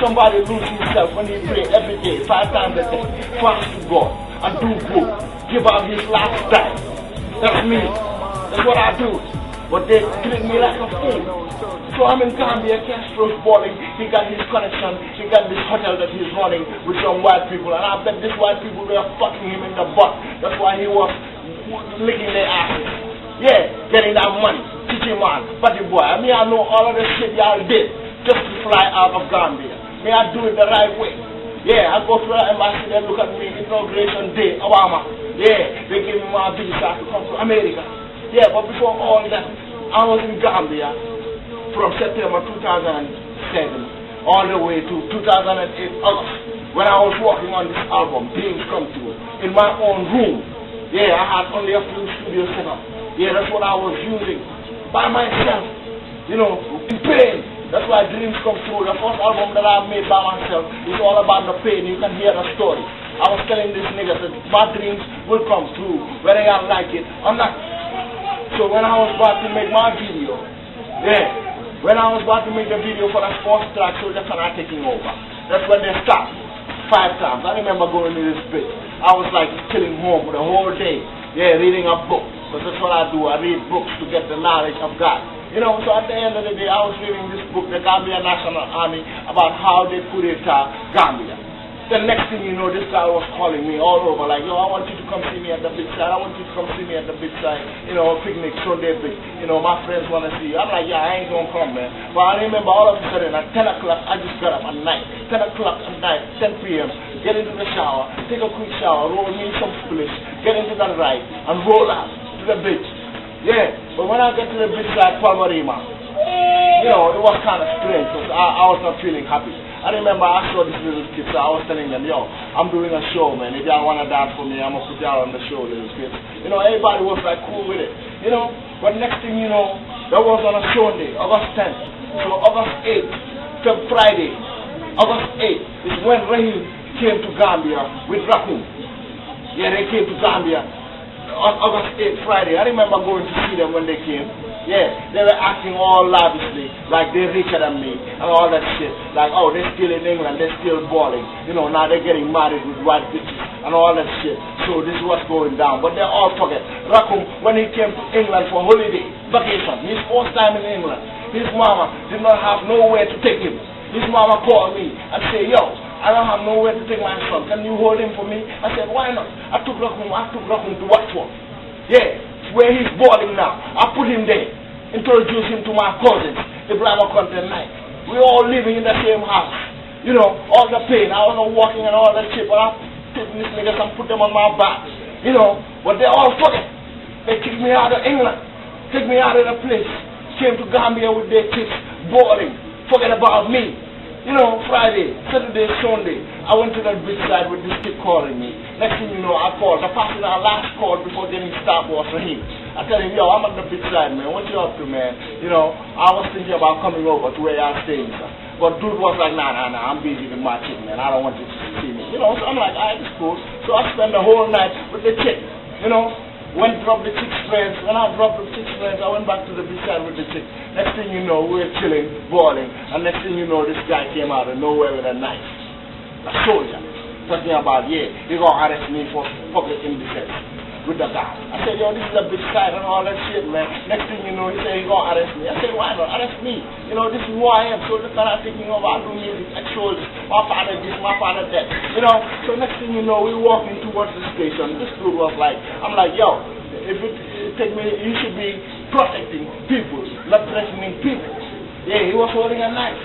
somebody lose himself when he pray every day, 5 times a day, fast to God, and do good, give out his last time. That's me. That's what I do. But they treat me like a fool. So I'm in Gambia, Castro's balling, he got his connection, he got this hotel that he's running with some white people, and I bet these white people were fucking him in the butt. That's why he was licking their asses. Yeah, getting that money, teaching man, buddy boy. I mean, I know all of the shit y'all did just to fly out of Gambia. May I do it the right way? Yeah, I go to the embassy, they look at me, inauguration day, Obama. Yeah, they give me my visa to come to America. Yeah, but before all that, I was in Gambia from September 2007 all the way to 2008 August when I was working on this album, Dreams Come True, in my own room. Yeah, I had only a few studio setup. Yeah, that's what I was using by myself, you know, in pain. That's why Dreams Come True, the first album that I made by myself, is all about the pain. You can hear the story. I was telling this nigga that my dreams will come true, whether I like it or not. So when I was about to make my video, when I was about to make the video for the first track, Solja-Cona Takin OvA, that's when they stopped 5 times. I remember going to this bitch. I was like chilling home for the whole day, reading a book. Because that's what I do. I read books to get the knowledge of God. You know, so at the end of the day, I was reading this book, The Gambia National Army, about how they coup d'etat Gambia. The next thing you know, this guy was calling me all over, like, yo, I want you to come see me at the big side. I want you to come see me at the big side. You know, picnic, Sunday big. You know, my friends want to see you. I'm like, yeah, I ain't going to come, man. But I remember all of a sudden at 10 o'clock, I just got up at night. 10 o'clock at night, 10 p.m., get into the shower, take a quick shower, roll me some splish, get into the ride, and roll out to the beach. Yeah, but when I get to the beach side, Palmarima, you know, it was kind of strange because I was not feeling happy. I remember I saw these little kids, so I was telling them, yo, I'm doing a show, man. If y'all want to dance for me, I'm going to put y'all on the show, little kids. You know, everybody was like cool with it, you know. But next thing you know, that was on a Sunday, August 10th. So August 8th, till Friday, August 8th is when Rahim came to Gambia with Raccoon. Yeah, they came to Gambia on August 8th, Friday. I remember going to see them when they came. Yeah, they were acting all lavishly, like they're richer than me, and all that shit. Like, oh, they're still in England, they're still balling. You know, now they're getting married with white bitches, and all that shit. So this is what's going down. But they all forget. Raccoon, when he came to England for holiday, vacation, his first time in England, his mama did not have nowhere to take him. His mama called me and said, yo, I don't have nowhere to take my son. Can you hold him for me? I said, why not? I took Raccoon to Watford. Yeah, where he's balling now. I put him there. Introduce him to my cousins, the Brahma Content Night. We're all living in the same house. You know, all the pain. I was not walking and all that shit, but I took these niggas and put them on my back. You know, but they all forget. They kicked me out of England, kicked me out of the place, came to Gambia with their kids, boring, forget about me. You know, Friday, Saturday, Sunday, I went to the beach side with this kid calling me. Next thing you know, I called. The person I last called before getting stopped was for him. I tell him, yo, I'm at the beach side, man. What you up to, man? You know, I was thinking about coming over to where y'all staying, sir. But dude was like, nah, I'm busy with my chick, man. I don't want you to see me. You know, so I'm like, alright, it's cool. So I spent the whole night with the chick, you know. Went dropped the chick's friends. When I dropped the chick's friends, I went back to the beach side with the chick. Next thing you know, we were chilling, balling, and next thing you know, this guy came out of nowhere with a knife. A soldier. Talking about, yeah, you're going to arrest me for public indecency with the guy. I said, yo, this is a beach side and all that shit, man. Next thing you know, he said, you're going to arrest me. I said, why not? Arrest me. You know, this is who I am. Solja-Cona Takin OvA, I do music, X-Soljaz, my father this, my father that. You know, so next thing you know, we walking towards the station. This dude was like, I'm like, yo, if it take me, you should be protecting people, not threatening people. Yeah, he was holding a knife.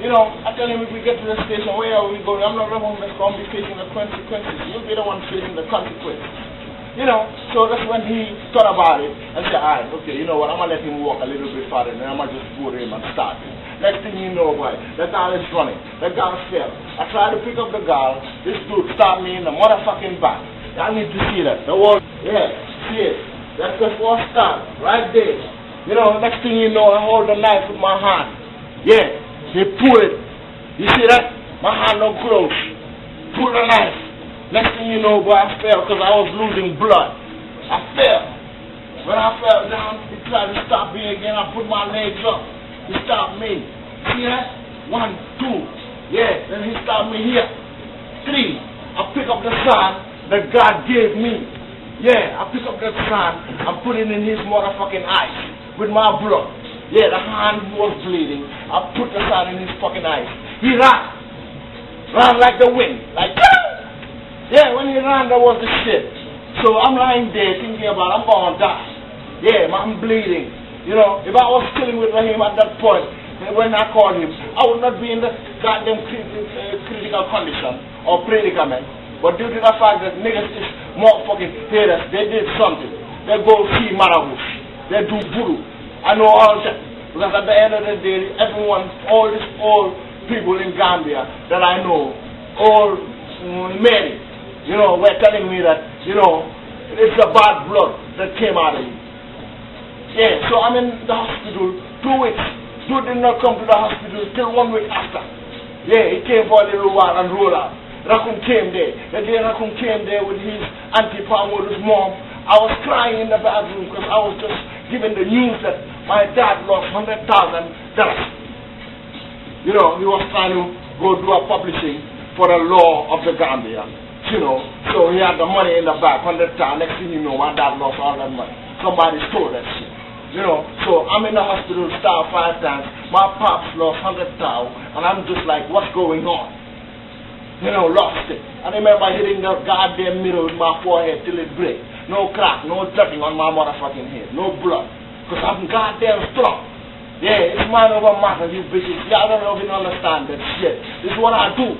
You know, I tell him if we get to the station, where are we going? I'm not the one that's going to be facing the consequences. You'll be the one facing the consequences. You know, so that's when he thought about it and said, alright, okay, you know what, I'm going to let him walk a little bit farther and then I'm going to just go to him and start him. Next thing you know, boy, the girl is running. The girl fell. I tried to pick up the girl. This dude stopped me in the motherfucking back. I need to see that. The wall, yeah, see it. That's the first time, right there. You know, next thing you know, I hold the knife with my hand. Yeah, he pull it. You see that? My hand no close. Pull the knife. Next thing you know, boy, I fell because I was losing blood. I fell. When I fell down, he tried to stop me again. I put my legs up. He stopped me. See that? 1, 2. Yeah. Then he stopped me here. 3, I pick up the sand that God gave me. Yeah, I pick up that sand and put it in his motherfucking eyes with my blood. Yeah, the hand was bleeding. I put the sand in his fucking eyes. He ran like the wind, like yeah. When he ran, there was the shit. So I'm lying there thinking about I'm gonna die. Yeah, I'm bleeding. You know, if I was chilling with him at that point, when I called him, I would not be in the goddamn critical condition or predicament. But due to the fact that niggas is more fucking haters, they did something. They go see Marabouche. They do voodoo. I know all that. Because at the end of the day, everyone, all these old people in Gambia that I know, all many, you know, were telling me that, you know, it's the bad blood that came out of you. Yeah, so I'm in the hospital 2 weeks. Dude did not come to the hospital till 1 week after. Yeah, he came for a little while and rolled out. Rakum came there. The day Rakum came there with his auntie Palmodo's mom, I was crying in the bathroom because I was just given the news that my dad lost $100,000. You know, he was trying to go do a publishing for the law of the Gambia. You know, so he had the money in the bag, $100,000. Next thing you know, my dad lost all that money. Somebody stole that shit. You know, so I'm in the hospital, starved 5 times. My pops lost $100,000, and I'm just like, what's going on? You know, lost it. I remember hitting the goddamn mirror with my forehead till it break. No crack, no jutting on my motherfucking head, no blood. Because I'm goddamn strong. Yeah, it's mind over matter, you bitches. Y'all don't even understand that shit. This is what I do.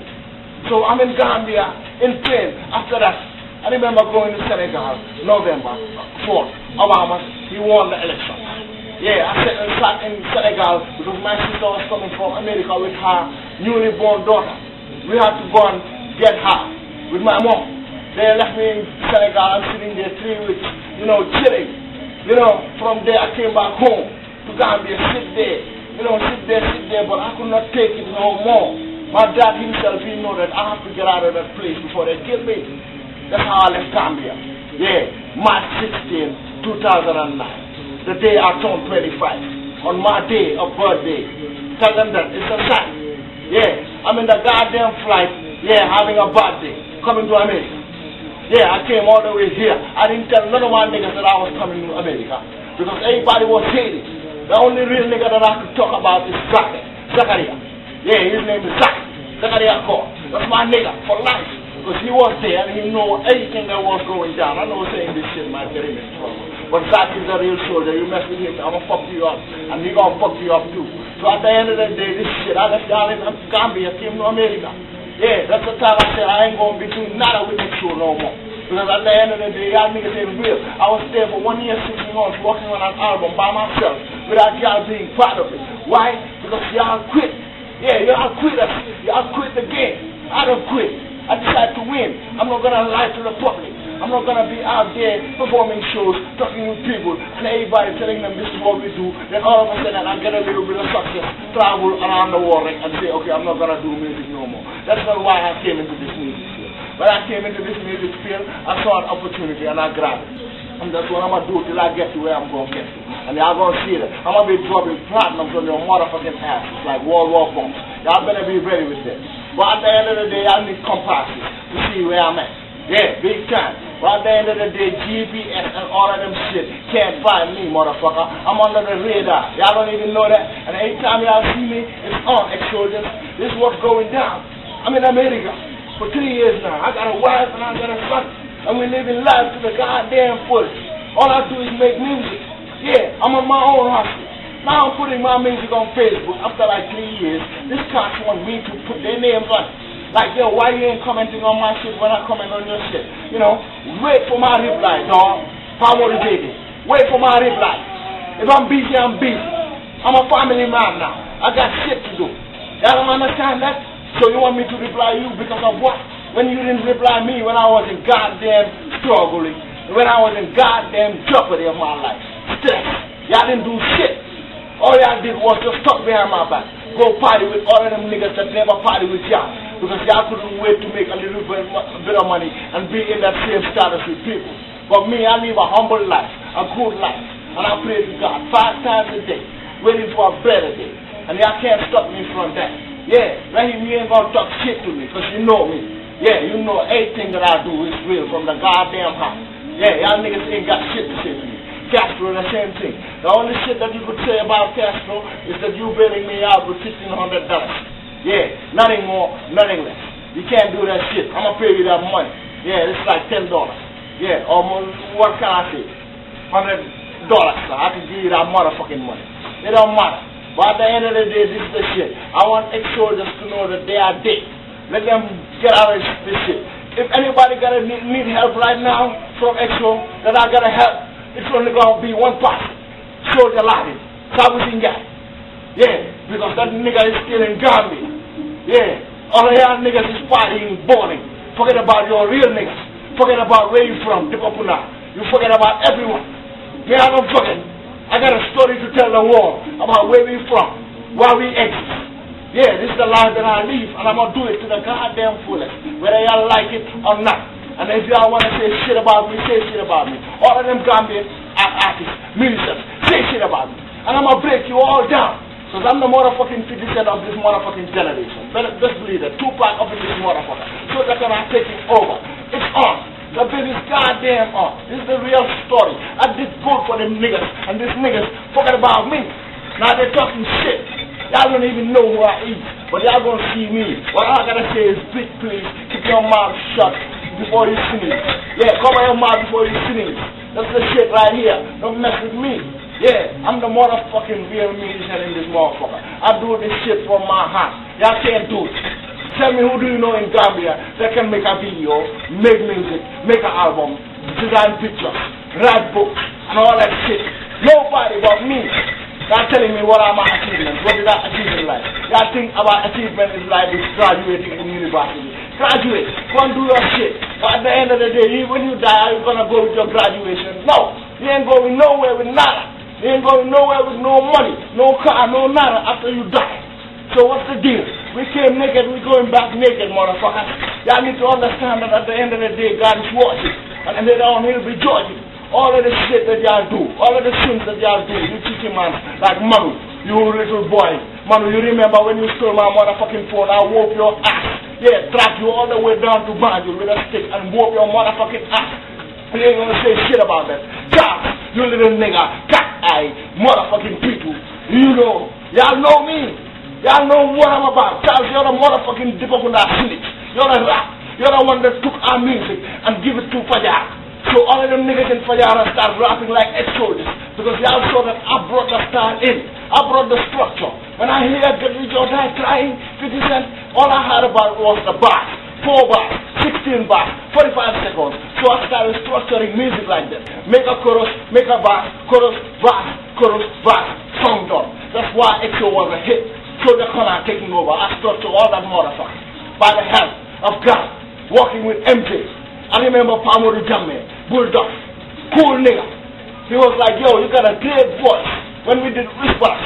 So I'm in Gambia, in pain. After that, I remember going to Senegal, November 4th. Obama, he won the election. Yeah, I sat in Senegal because my sister was coming from America with her newly born daughter. We had to go and get her with my mom. They left me in Senegal. I'm sitting there 3 weeks, you know, chilling. You know, from there I came back home to Gambia, sit there. You know, sit there, but I could not take it no more. My dad himself, he know that I have to get out of that place before they kill me. That's how I left Gambia. Yeah, March 16, 2009. The day I turned 25. On my day of birthday. Tell them that it's a sign. Yeah, I'm in the goddamn flight. Yeah, having a birthday. Coming to America. Yeah, I came all the way here. I didn't tell none of my niggas that I was coming to America. Because everybody was hating. The only real nigga that I could talk about is Zakaria. Yeah, his name is Zakaria Core. That's my nigga for life. Because he was there and he knew everything that was going down. I know saying this shit might get him in trouble. But Zach is a real soldier. You mess with him, I'm gonna fuck you up. And he gonna fuck you up too. So at the end of the day, this shit, I left y'all in Gambia, came to America. Yeah, that's the time I said I ain't gonna be doing nada with this show no more. Because at the end of the day, y'all niggas ain't real. I was there for 1 year, 6 months, working on an album by myself without y'all being part of it. Why? Because y'all quit. Yeah, y'all quit us. Y'all quit the game. I don't quit. I decided to win. I'm not gonna lie to the public. I'm not gonna be out there performing shows, talking with people, and everybody telling them this is what we do. Then all of a sudden I get a little bit of success, travel around the world and say, okay, I'm not gonna do music no more. That's not why I came into this music field. When I came into this music field, I saw an opportunity and I grabbed it. And that's what I'm gonna do till I get to where I'm gonna get to. And y'all gonna see that. I'm gonna be dropping platinums on your motherfucking asses like World War bombs. Y'all better be ready with this. But at the end of the day, y'all need compasses to see where I'm at. Yeah, big time. But at the end of the day, GPS and all of them shit can't find me, motherfucker. I'm under the radar. Y'all don't even know that. And anytime y'all see me, it's on X-Soljaz. This is what's going down. I'm in America for 3 years now. I got a wife and I got a son. And we're living life to the goddamn fullest. All I do is make music. Yeah, I'm on my own hustle. Now I'm putting my music on Facebook after like 3 years. This cats want me to put their names on it. Like, yo, why you ain't commenting on my shit when I comment on your shit? You know, wait for my reply, dog. Power the baby. Wait for my reply. If I'm busy, I'm busy. I'm a family man now. I got shit to do. Y'all don't understand that? So you want me to reply you because of what? When you didn't reply me when I was in goddamn struggling. When I was in goddamn jeopardy of my life. Stress. Y'all didn't do shit. All y'all did was just talk behind my back. Go party with all of them niggas that never party with y'all. Because y'all couldn't wait to make a little bit of money and be in that same status with people. But me, I live a humble life, a good life. And I pray to God 5 times a day, waiting for a better day. And y'all can't stop me from that. Yeah, right here, you ain't gonna talk shit to me, because you know me. Yeah, you know everything that I do is real from the goddamn house. Yeah, y'all niggas ain't got shit to say to me. Castro, the same thing. The only shit that you could say about Castro is that you bailing me out with $1,500. Yeah, nothing more, nothing less. You can't do that shit. I'm gonna pay you that money. Yeah, it's like $10. Yeah, almost, what can I say? $100, sir. I can give you that motherfucking money. It don't matter. But at the end of the day, this is the shit. I want X-Soljaz to know that they are dead. Let them get out of this shit. If anybody gotta need help right now from X-O that I gotta help, it's only gonna be one person. Solja-Cona Takin OvA. Yeah, because that nigga is still in Gambia. Yeah, all of y'all niggas is partying, boring. Forget about your real niggas. Forget about where you from, Dipopuna. You forget about everyone. Me, I don't forget. I got a story to tell the world about where we from, why we exist. Yeah, this is the life that I live, and I'm gonna do it to the goddamn fullest, whether y'all like it or not. And if y'all wanna say shit about me, say shit about me. All of them Gambian artists, musicians, say shit about me. And I'm gonna break you all down. Because I'm the motherfucking 50 cent of this motherfucking generation. Better just believe it. Tupac up in this motherfucker. Solja-Cona Takin OvA. It's on. The bit is goddamn on. This is the real story. I did good for them niggas. And these niggas forget about me. Now they're talking shit. Y'all don't even know who I is. But y'all gonna see me. What I gotta say is, bitch, please, keep your mouth shut before you sneeze. Yeah, cover your mouth before you sneeze. That's the shit right here. Don't mess with me. Yeah, I'm the motherfucking real musician in this motherfucker. I do this shit from my heart. Y'all can't do it. Tell me, who do you know in Gambia that can make a video, make music, make an album, design pictures, write books, and all that shit? Nobody but me. Y'all telling me what are my achievements? What did I achieve in life? Y'all think about achievement in life is graduating in university. Graduate. Go and do your shit. But at the end of the day, when you die, are you going to go with your graduation? No. You ain't going nowhere with nada. You ain't going nowhere with no money, no car, no nada after you die. So what's the deal? We came naked, we going back naked, motherfuckers. Y'all need to understand that at the end of the day, God is watching. And then on, he'll be judging. All of the shit that y'all do, all of the sins that y'all do, you cheeky man, like Manu, you little boy. Manu, you remember when you stole my motherfucking phone, I whoop your ass. Yeah, track you all the way down to Banjul with a stick and whoop your motherfucking ass. You ain't gonna say shit about that. Charles, you little nigga, cat-eye, motherfucking people. You know, y'all know me. Y'all know what I'm about. Charles, you're the motherfucking Dipopuna snitch. You're the rap. You're the one that took our music and give it to Fajar. So all of them niggas in Fajar start rapping like X-Soljaz. Because y'all saw that I brought the style in. I brought the structure. When I hear Get Rich or Die crying, 50 Cent, all I heard about was the bars. 4 bars, 16 bars, 45 seconds. So I started structuring music like that. Make a chorus, make a verse, chorus, verse, song done. That's why X-O was a hit. Solja-Cona Takin OvA. I structured all that motherfucker. By the help of God, working with MJ. I remember Pamodu Jamme, Bulldog, cool nigga. He was like, yo, you got a great voice. When we did Whispers,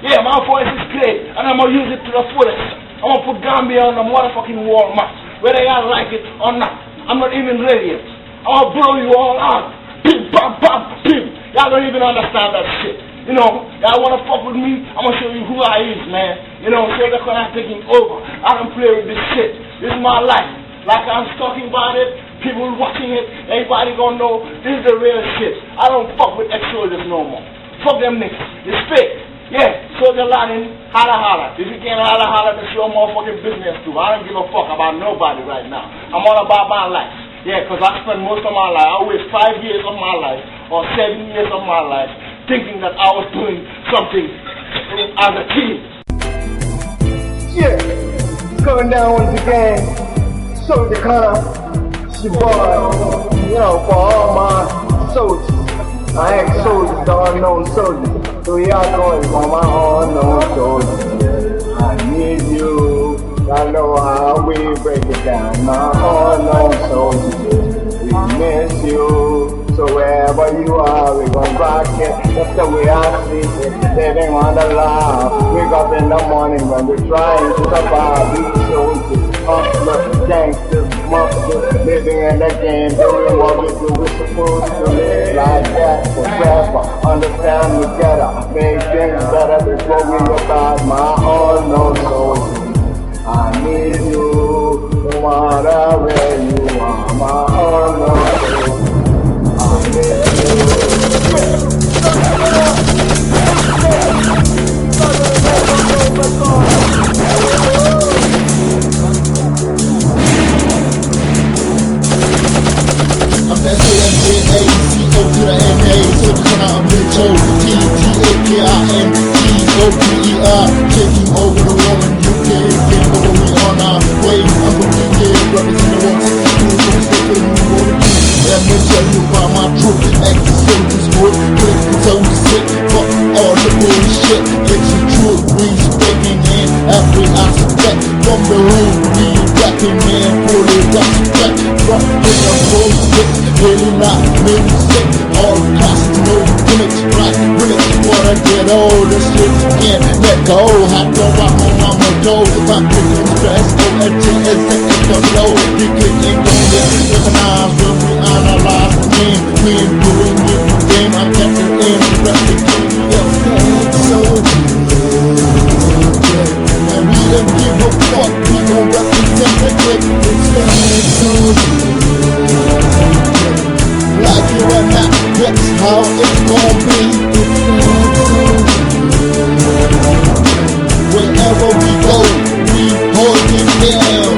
yeah, my voice is great, and I'm gonna use it to the fullest. I'm gonna put Gambia on the motherfucking wall map, whether y'all like it or not. I'm not even ready yet. I'm gonna blow you all out. Pim, pam, pam, pim. Y'all don't even understand that shit. You know, y'all wanna fuck with me? I'm gonna show you who I is, man. You know, Solja-Cona Takin OvA. I don't play with this shit. This is my life. Like I'm talking about it, people watching it, everybody gonna know this is the real shit. I don't fuck with X-Soljaz no more. Fuck them niggas. It's fake. Yeah, Solja-Cona, holla holla. If you can't holla holla, that's your motherfucking business too. I don't give a fuck about nobody right now. I'm all about my life. Yeah, because I spent most of my life, I waste 5 years of my life, or 7 years of my life, thinking that I was doing something as a kid. Yeah, coming down once again. Solja-Cona, it's your boy, you know, for all my soldiers. My ex-soldiers, the unknown soldiers. So y'all going for my unknown soldiers. I need you. I know how we break it down. My unknown soldiers, we miss you. So wherever you are, we gon' rock it. That's the way I see it. Living on the line. Wake up in the morning when we're trying to survive. These soldiers, hustlers, gangsters, monsters, living in the game, doing what we do. We're supposed to live like that forever. Understand together, make things better before we about my unknown soldiers. need you, no matter where you are, my almost. I need you. I'm that Solja-Cona to the NA, Solja-Cona OvA, taking over the world and UK, getting over we on our way. I'm gonna be here, representing the ones let me tell you about my truth. X-Soljaz good, click it's on the sick, fuck all the bullshit. It's the truth, we speaking in every aspect. From the room, we rapping in, pull it up, respect. From the bullshit, really not music. All classes, no gimmicks, black gimmicks. Wanna get all the shit again, let go. Hot go, I'm on my toe. If I'm picking stress, OMG is the flow. You can't go there, recognize when we analyze the name. We ain't doing it the game. I got the aim to replicate. And we don't give a fuck. We gon' represent the click. Like it or not, that's how it's gon' be. Wherever we go, we hold it down.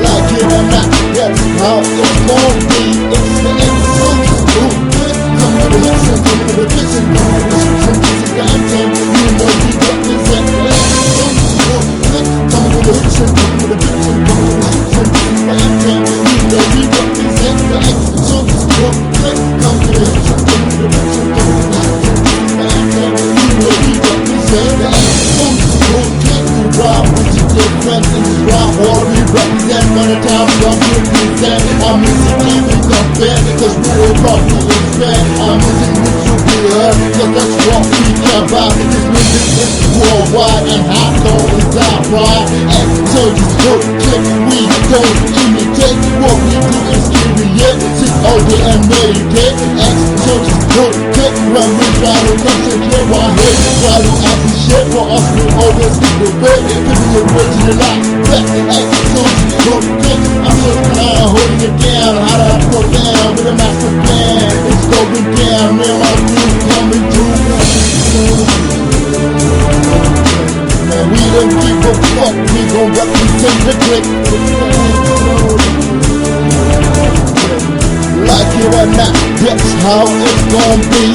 Like it or not, that's how it's gon' be. It's the X-Soljaz movement. Come to the listen, come to the vision, come to the description. This is the anthem. You know we represent the X-Soljaz movement. Come to the listen, come to the vision, come to the description. This is the anthem. You know we represent the X-Soljaz movement. Come to the listen, come to the vision, come to the description. This is the anthem. You know we represent the X-Soljaz movement. Rob with your good friends in this rock war. We represent when the time's up, we present. Our music can't be compared, cause we're probably instead. Our music makes you be heard, cause that's what we care about. This music is worldwide and hot, though it's our pride. X-Soljaz good click, we don't imitate. What we do is create, sit over and meditate. X-Soljaz good click, when we try to concentrate our head. Try to appreciate for us, we always debate. Give me a original life, back to X-Soljaz good click. I'm just kinda holding it down, how do I go down with a master plan? It's going down, me and my group coming through. Man, we don't give a fuck, we gon' represent the click. Like it or not, that's how it's gon' be.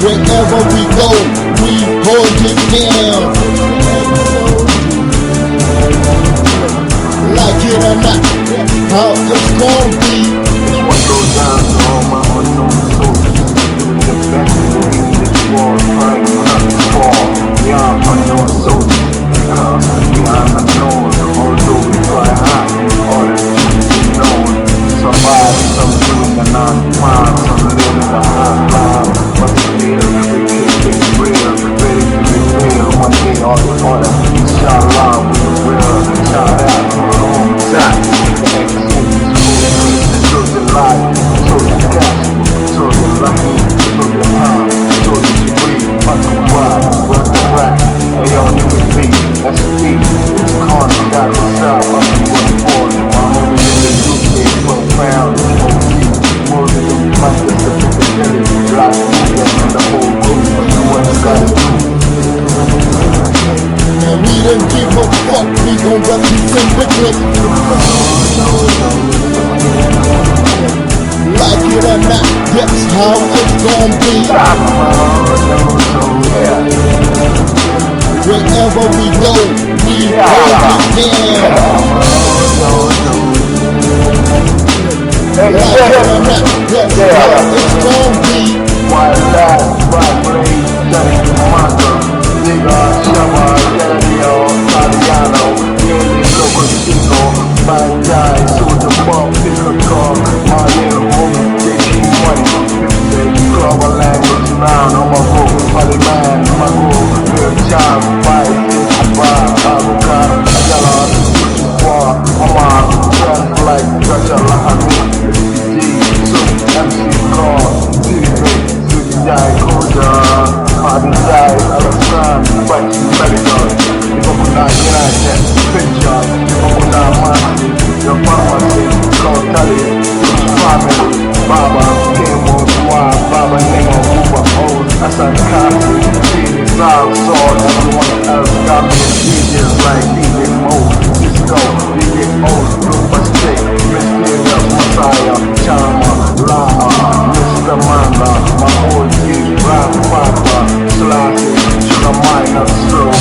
Wherever we go, we hold it down. Like it or not, that's how it's gon' be. This one goes down to all my unknown soldiers. Doing the best in this war, trying not to fall. We are unknown soldiers, because we are unknown. Although we try hard in order to be known. Survive, some doing the non-crime, some living the hard life. But we feel, we keep it real, ready to be real. One day all in order, inshallah, we will. Shout out to our own side. Solja life, Solja gospel, Solja lucky, Solja hard, Solja free, fucking wild, work the rap. Hey yo, you can be, that's the beat. It's Cona, got the style, I'm going forward. I'm over in the UK, 12 pounds, OG. More than the money, just to pick a jelly. Lock me up in the whole group, do what you gotta do. Man, we don't give a fuck, we gon' represent the click. Like it or not, that's how it's gon' be. Wherever we go, we hold it down. Like it or not, that's how it's gon' be. White light, bright blade, shining tomato. Nigga, Shama, Galileo, Italiano, Nearly Loco Chico, Bad Guy, Solja Bump, pick a car, my little woman, they keep money. Club a language now, on my book, Holly man, my book, real child, fight, vibe, avocado, Ajala, war, Omar, trust like Russia, Lahani, D, so MC Car, City, City, Jai, Koda. besides Alasan, Bachi, Medical, Ipapuna United, Picture, Ipapuna Masi, the pharmacy, Kotali, family, Baba, Kemo, Dua, Baba, Nemo, Uba, O's, Asan Kasi, Chini, Sal, Saul, everyone else got me DJs like DJ Mo, Cisco, DJ O's, Super Stick, Mysterious, Messiah, Chama, Lama, Mr. Manda, my old kid, Rap Papa, Slati, Sugar Minor, Slow,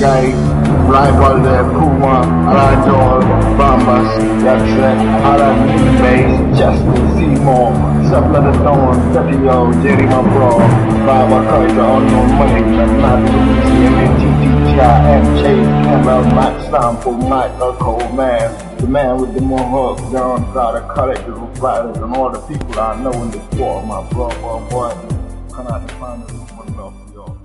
Guy, Rival there, Puma, Aladol, Bambas, Jackson, Alan Bass, Justin Seymour, Subla the Dawn, Tetio, Jerry my bro, Baba Kaiser, Unknown Money, Not CMNTTTI, MJ, Campbell, Max Sample, Michael Cold Man, the man with the more hooks, John Carter, collectors, writers, and all the people I know in the sport, my bro, boy, can I define this one love for y'all?